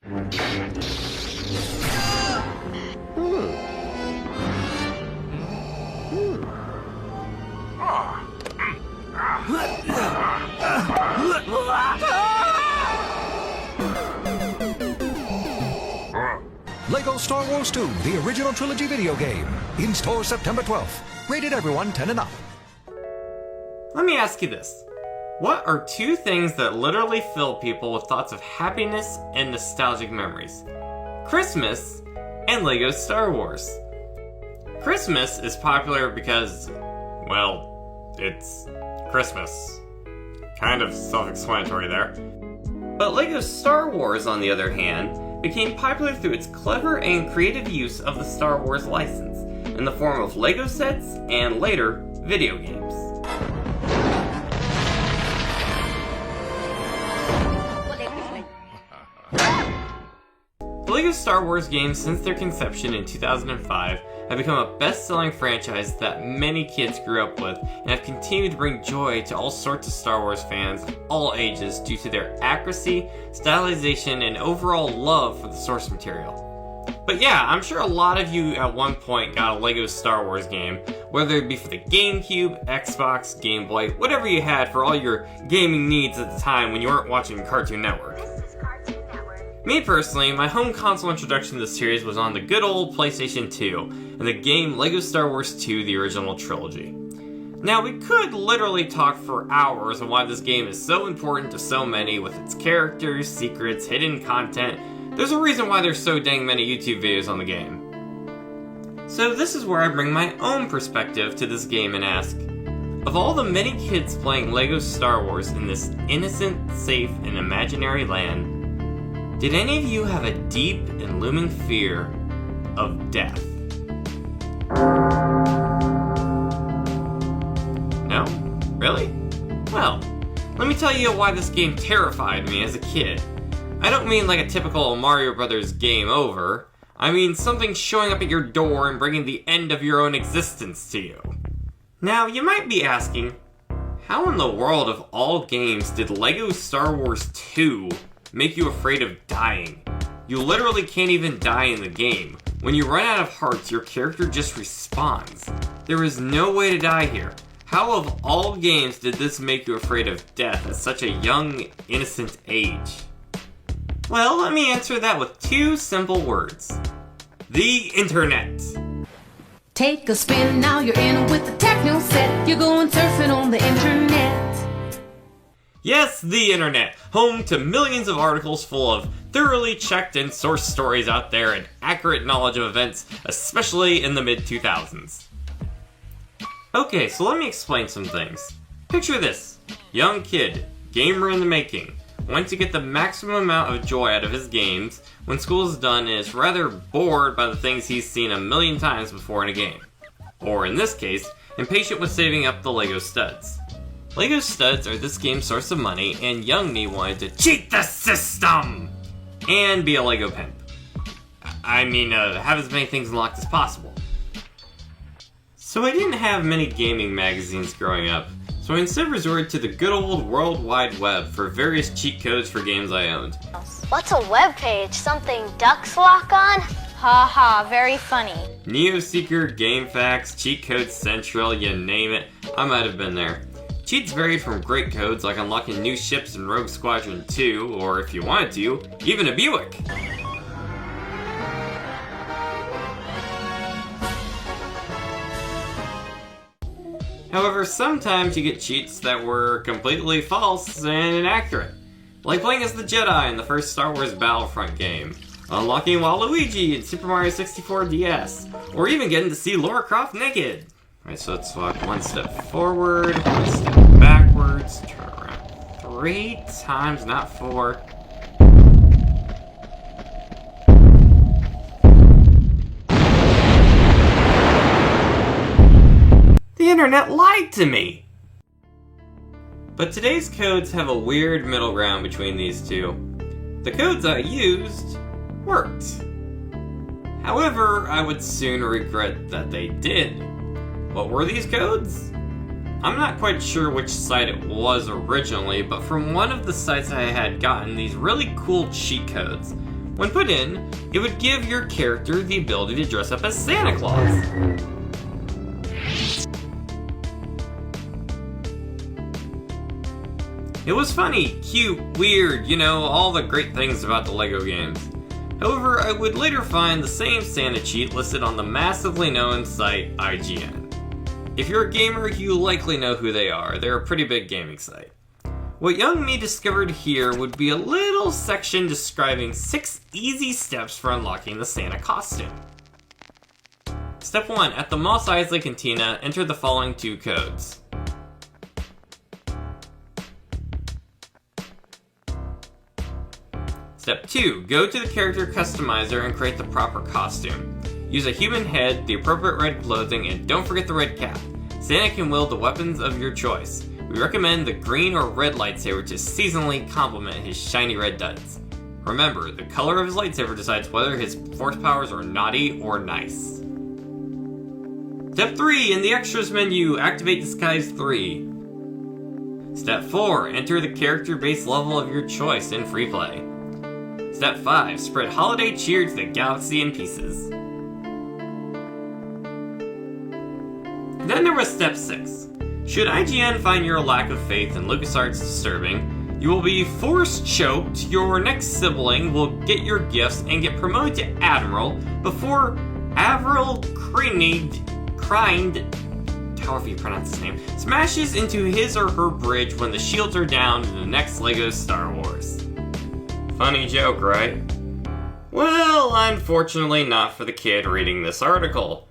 Lego Star Wars 2, the original trilogy video game. In store September 12th. Rated everyone 10 and up. Let me ask you this. What are two things that literally fill people with thoughts of happiness and nostalgic memories? Christmas and Lego Star Wars. Christmas is popular because, well, it's Christmas. Kind of self-explanatory there. But Lego Star Wars, on the other hand, became popular through its clever and creative use of the Star Wars license, in the form of Lego sets and, later, video games. The Lego Star Wars games, since their conception in 2005, have become a best-selling franchise that many kids grew up with and have continued to bring joy to all sorts of Star Wars fans of all ages due to their accuracy, stylization, and overall love for the source material. But yeah, I'm sure a lot of you at one point got a Lego Star Wars game, whether it be for the GameCube, Xbox, Game Boy, whatever you had for all your gaming needs at the time when you weren't watching Cartoon Network. Me personally, my home console introduction to the series was on the good old PlayStation 2, and the game Lego Star Wars 2, the original trilogy. Now, we could literally talk for hours on why this game is so important to so many, with its characters, secrets, hidden content. There's a reason why there's so dang many YouTube videos on the game. So this is where I bring my own perspective to this game and ask, of all the many kids playing Lego Star Wars in this innocent, safe, and imaginary land, did any of you have a deep and looming fear of death? No? Really? Well, let me tell you why this game terrified me as a kid. I don't mean like a typical Mario Brothers game over. I mean something showing up at your door and bringing the end of your own existence to you. Now, you might be asking, how in the world of all games did Lego Star Wars 2 make you afraid of dying? You literally can't even die in the game. When you run out of hearts, your character just respawns. There is no way to die here. How of all games did this make you afraid of death at such a young, innocent age? Well, let me answer that with two simple words. The internet. Take a spin, now you're in with the techno set. You're going surfing on the internet. Yes, the internet, home to millions of articles full of thoroughly checked and sourced stories out there and accurate knowledge of events, especially in the mid-2000s. Okay, so let me explain some things. Picture this. Young kid, gamer in the making, wants to get the maximum amount of joy out of his games when school is done and is rather bored by the things he's seen a million times before in a game. Or in this case, impatient with saving up the Lego studs. Lego studs are this game's source of money, and young me wanted to cheat the system! And be a Lego pimp. Have as many things unlocked as possible. So I didn't have many gaming magazines growing up, so I instead resorted to the good old World Wide Web for various cheat codes for games I owned. What's a web page? Something ducks walk on? Ha ha, very funny. NeoSeeker, GameFAQs, Cheat Code Central, you name it, I might have been there. Cheats varied from great codes like unlocking new ships in Rogue Squadron 2, or if you wanted to, even a Buick. However, sometimes you get cheats that were completely false and inaccurate. Like playing as the Jedi in the first Star Wars Battlefront game, unlocking Waluigi in Super Mario 64 DS, or even getting to see Lara Croft naked. Alright, so let's walk one step forward, one step backwards, turn around 3 times, not 4. The internet lied to me! But today's codes have a weird middle ground between these two. The codes I used worked. However, I would soon regret that they did. What were these codes? I'm not quite sure which site it was originally, but from one of the sites I had gotten these really cool cheat codes. When put in, it would give your character the ability to dress up as Santa Claus. It was funny, cute, weird, you know, all the great things about the LEGO games. However, I would later find the same Santa cheat listed on the massively known site IGN. If you're a gamer, you likely know who they are. They're a pretty big gaming site. What young me discovered here would be a little section describing 6 easy steps for unlocking the Santa costume. Step 1. At the Mos Eisley Cantina, enter the following 2 codes. Step 2. Go to the character customizer and create the proper costume. Use a human head, the appropriate red clothing, and don't forget the red cap. Santa can wield the weapons of your choice. We recommend the green or red lightsaber to seasonally complement his shiny red duds. Remember, the color of his lightsaber decides whether his force powers are naughty or nice. Step 3. In the extras menu, activate Disguise 3. Step 4. Enter the character base level of your choice in free play. Step 5. Spread holiday cheer to the galaxy in pieces. Then there was Step 6. Should IGN find your lack of faith in LucasArts disturbing, you will be force choked, your next sibling will get your gifts and get promoted to Admiral before Avril Krind, however you pronounce his name, smashes into his or her bridge when the shields are down in the next LEGO Star Wars. Funny joke, right? Well, unfortunately not for the kid reading this article.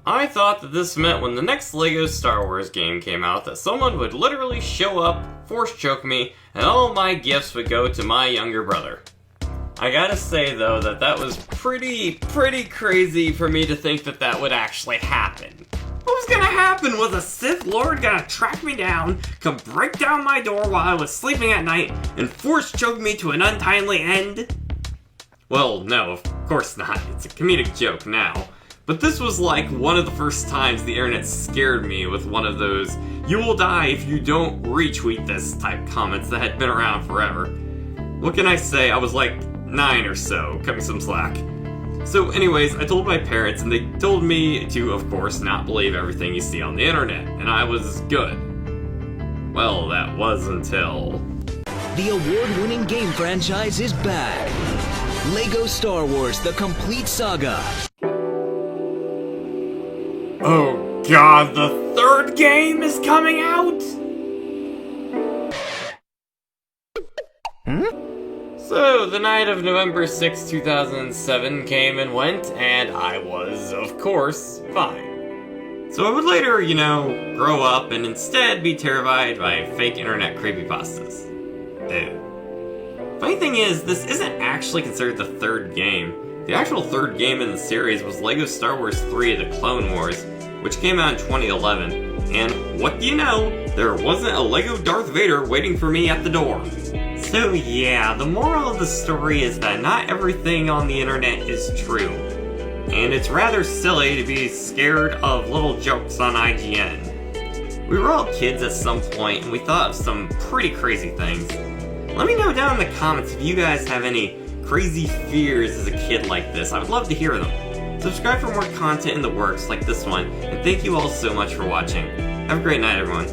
I thought that this meant when the next LEGO Star Wars game came out that someone would literally show up, force choke me, and all my gifts would go to my younger brother. I gotta say though that was pretty crazy for me to think that would actually happen. What was gonna happen? Was a Sith Lord gonna track me down, come break down my door while I was sleeping at night, and force choke me to an untimely end? Well, no, of course not. It's a comedic joke now. But this was like one of the first times the internet scared me with one of those "you will die if you don't retweet this" type comments that had been around forever. What can I say? I was like 9 or so, cut me some slack. So anyways, I told my parents and they told me to, of course, not believe everything you see on the internet, and I was good. Well, that was until... The award-winning game franchise is back. LEGO Star Wars: The Complete Saga. Oh god, the 3rd game is coming out?! So, the night of November 6, 2007 came and went, and I was, of course, fine. So I would later, you know, grow up and instead be terrified by fake internet creepypastas. Ew. Funny thing is, this isn't actually considered the 3rd game. The actual 3rd game in the series was LEGO Star Wars 3: The Clone Wars, which came out in 2011, and what do you know, there wasn't a LEGO Darth Vader waiting for me at the door. So yeah, the moral of the story is that not everything on the internet is true, and it's rather silly to be scared of little jokes on IGN. We were all kids at some point, and we thought of some pretty crazy things. Let me know down in the comments if you guys have any crazy fears as a kid like this. I would love to hear them. Subscribe for more content in the works like this one, and thank you all so much for watching. Have a great night, everyone.